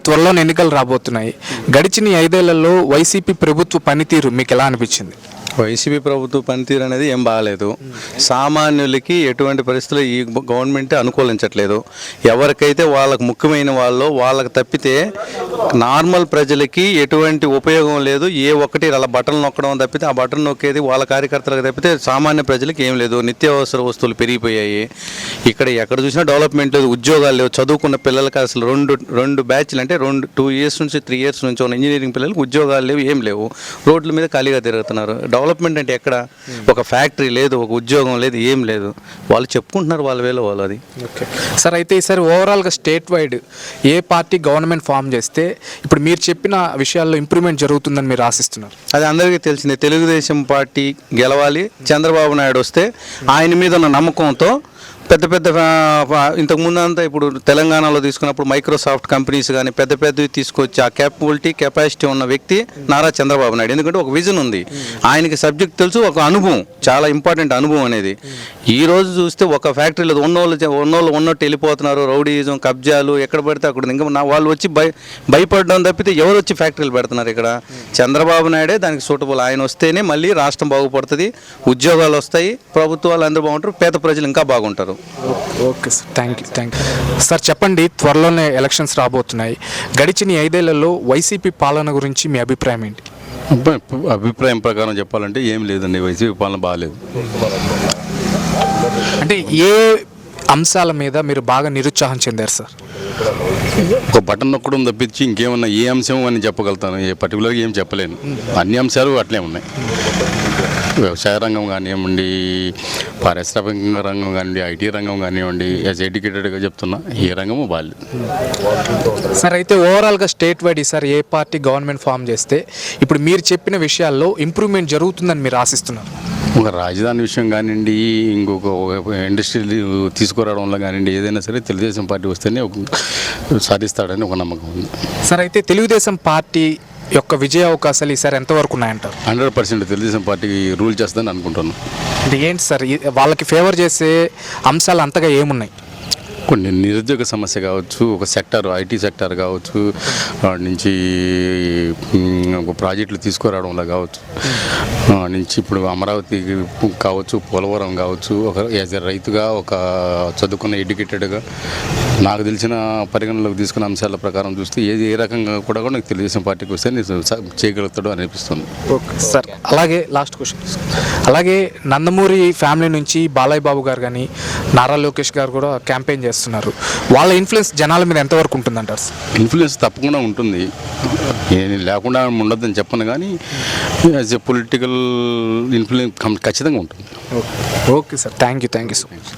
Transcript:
త్వరలోనే ఎన్నికలు రాబోతున్నాయి. గడిచిన ఈ 5 ఏళ్లలో వైసీపీ ప్రభుత్వ పనితీరు మీకు ఎలా అనిపించింది? వైసీపీ ప్రభుత్వ పనితీరు అనేది ఏం బాగాలేదు. సామాన్యులకి ఎటువంటి పరిస్థితులు ఈ గవర్నమెంట్ అనుకూలించట్లేదు. ఎవరికైతే వాళ్ళకు ముఖ్యమైన వాళ్ళకి తప్పితే నార్మల్ ప్రజలకి ఎటువంటి ఉపయోగం లేదు. ఏ ఒక్కటి అలా బటన్ నొక్కడం తప్పితే ఆ బటన్ నొక్కేది వాళ్ళ కార్యకర్తలకు తప్పితే సామాన్య ప్రజలకి ఏం లేదు. నిత్యావసర వస్తువులు పెరిగిపోయాయి. ఎక్కడ చూసినా డెవలప్మెంట్ లేదు, ఉద్యోగాలు లేవు. చదువుకున్న పిల్లలకి అసలు రెండు బ్యాచ్లు అంటే 2 years నుంచి 3 years నుంచి ఉన్న ఇంజనీరింగ్ పిల్లలకి ఉద్యోగాలు లేవు, ఏం లేవు. రోడ్ల మీద ఖాళీగా తిరుగుతున్నారు. డెవలప్మెంట్ అంటే ఎక్కడ? ఒక ఫ్యాక్టరీ లేదు, ఒక ఉద్యోగం లేదు, ఏం లేదు. వాళ్ళు చెప్పుకుంటున్నారు వాళ్ళ వేలో వాళ్ళు. అది ఓకే సార్. అయితే ఈసారి ఓవరాల్గా స్టేట్ వైడ్ ఏ పార్టీ గవర్నమెంట్ ఫామ్ చేస్తే ఇప్పుడు మీరు చెప్పిన విషయాల్లో ఇంప్రూవ్మెంట్ జరుగుతుందని మీరు ఆశిస్తున్నారు? అది అందరికీ తెలిసిందే. తెలుగుదేశం పార్టీ గెలవాలి, చంద్రబాబు నాయుడు వస్తే ఆయన మీద ఉన్న నమ్మకంతో పెద్ద ఇంతకుముందు అంతా ఇప్పుడు తెలంగాణలో తీసుకున్నప్పుడు మైక్రోసాఫ్ట్ కంపెనీస్ కానీ పెద్దవి తీసుకొచ్చి ఆ కెపాసిటీ ఉన్న వ్యక్తి నారా చంద్రబాబు నాయుడు. ఎందుకంటే ఒక విజన్ ఉంది, ఆయనకి సబ్జెక్ట్ తెలుసు, ఒక అనుభవం, చాలా ఇంపార్టెంట్ అనుభవం అనేది. ఈ రోజు చూస్తే ఒక ఫ్యాక్టరీలో ఉన్నోళ్ళు ఉన్నట్టు వెళ్ళిపోతున్నారు. రౌడీజం, కబ్జాలు ఎక్కడ పడితే అక్కడ. ఇంకా వాళ్ళు వచ్చి భయపడడం తప్పితే ఎవరు వచ్చి ఫ్యాక్టరీలు పెడుతున్నారు ఇక్కడ? చంద్రబాబు నాయుడే దానికి సూటబుల్. ఆయన వస్తేనే మళ్ళీ రాష్ట్రం బాగుపడుతుంది, ఉద్యోగాలు వస్తాయి, ప్రభుత్వాలు అందరూ బాగుంటారు, పేద ప్రజలు ఇంకా బాగుంటారు. Okay sir, thank you sir. చెప్పండి, త్వరలోనే ఎలక్షన్స్ రాబోతున్నాయి. గడిచిన 5 ఏళ్లలో వైసీపీ పాలన గురించి మీ అభిప్రాయం ఏంటి? అభిప్రాయం ప్రకారం చెప్పాలంటే ఏం లేదండి, వైసీపీ పాలన బాగాలేదు. అంటే ఏ అంశాల మీద మీరు బాగా నిరుత్సాహం చెందారు సార్? ఒక బటన్ నొక్కడం తప్పించి ఇంకేమన్నా ఏ అంశం అని చెప్పగలుగుతాను, ఏ పర్టికులర్గా ఏం చెప్పలేను. అన్ని అంశాలు అట్లే ఉన్నాయి. వ్యవసాయ రంగం కానివ్వండి, పారిశ్రామిక రంగం కానివ్వండి, ఐటీ రంగం కానివ్వండి, యాజ్ ఎడ్యుకేటెడ్గా చెప్తున్నా ఏ రంగము బాగాలేదు సార్. అయితే ఓవరాల్గా స్టేట్ వైడ్ ఈసారి ఏ పార్టీ గవర్నమెంట్ ఫామ్ చేస్తే ఇప్పుడు మీరు చెప్పిన విషయాల్లో ఇంప్రూవ్మెంట్ జరుగుతుందని మీరు ఆశిస్తున్నారు? ఒక రాజధాని విషయం కానివ్వండి, ఇంకొక ఇండస్ట్రీ తీసుకురావడంలో కానివ్వండి, ఏదైనా సరే తెలుగుదేశం పార్టీ వస్తేనే సాధిస్తాడని ఒక నమ్మకం ఉంది సార్. అయితే తెలుగుదేశం పార్టీ యొక్క విజయ అవకాశాలు ఈసారి ఎంతవరకు ఉన్నాయంటారు? 100% తెలుగుదేశం పార్టీ రూల్ చేస్తుందని అనుకుంటున్నాను. అంటే ఏంటి సార్ వాళ్ళకి ఫేవర్ చేసే అంశాలు అంతగా ఏమున్నాయి? కొన్ని నిరుద్యోగ సమస్య కావచ్చు, ఒక సెక్టార్ ఐటీ సెక్టార్ కావచ్చు, వాటి నుంచి ఒక ప్రాజెక్టులు తీసుకురావడంలో కావచ్చు, నుంచి ఇప్పుడు అమరావతి కావచ్చు, పోలవరం కావచ్చు, ఒక యాజ్ ఎ రైతుగా, ఒక చదువుకున్న ఎడ్యుకేటెడ్గా నాకు తెలిసిన పరిగణలోకి తీసుకున్న అంశాల ప్రకారం చూస్తే ఏ రకంగా కూడా నాకు తెలుగుదేశం పార్టీకి వస్తే నేను చేయగలుగుతాడు అనిపిస్తుంది. Okay sir. అలాగే లాస్ట్ క్వశ్చన్, అలాగే నందమూరి ఫ్యామిలీ నుంచి బాలయ్య బాబు గారు కానీ నారా లోకేష్ గారు కూడా క్యాంపెయిన్ చేస్తున్నారు. వాళ్ళ ఇన్ఫ్లుయెన్స్ జనాల మీద ఎంతవరకు ఉంటుందంటారు సార్? ఇన్ఫ్లుయెన్స్ తప్పకుండా ఉంటుంది, లేకుండా ఉండొద్దని చెప్పను, కానీ యాజ్ ఎ పొలిటికల్ ఇన్ఫ్లుయెన్స్ ఖచ్చితంగా ఉంటుంది. Okay sir, thank you so much.